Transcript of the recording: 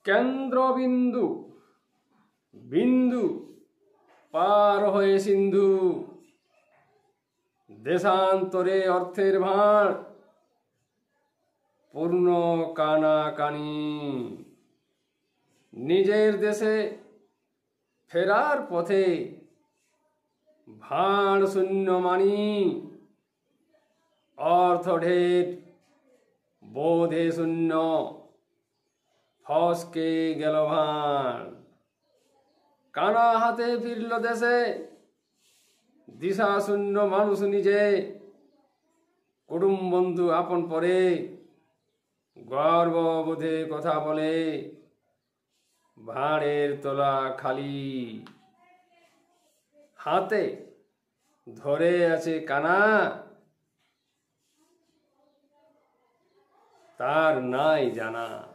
কেন্দ্রবিন্দু বিন্দু পার হয়ে সিন্ধু, দেশান্তরে অর্থের ভাঁড় পূর্ণ কানাকানি। নিজের দেশে ফেরার পথে ভাঁড় শূন্য মানি, অর্থ ঢের বোধে শূন্য, ফসকে গেল ভাঁড়। কানা হাতে ফিরল দেশে, দিশা শূন্য মানুষ নিজে, কুটুম বন্ধু আপন পরে, গর্ববোধে কথা বলে, ভাঁড়ের তোলা খালি। হাতে ধরে আছে কানা, তার নাই জানা।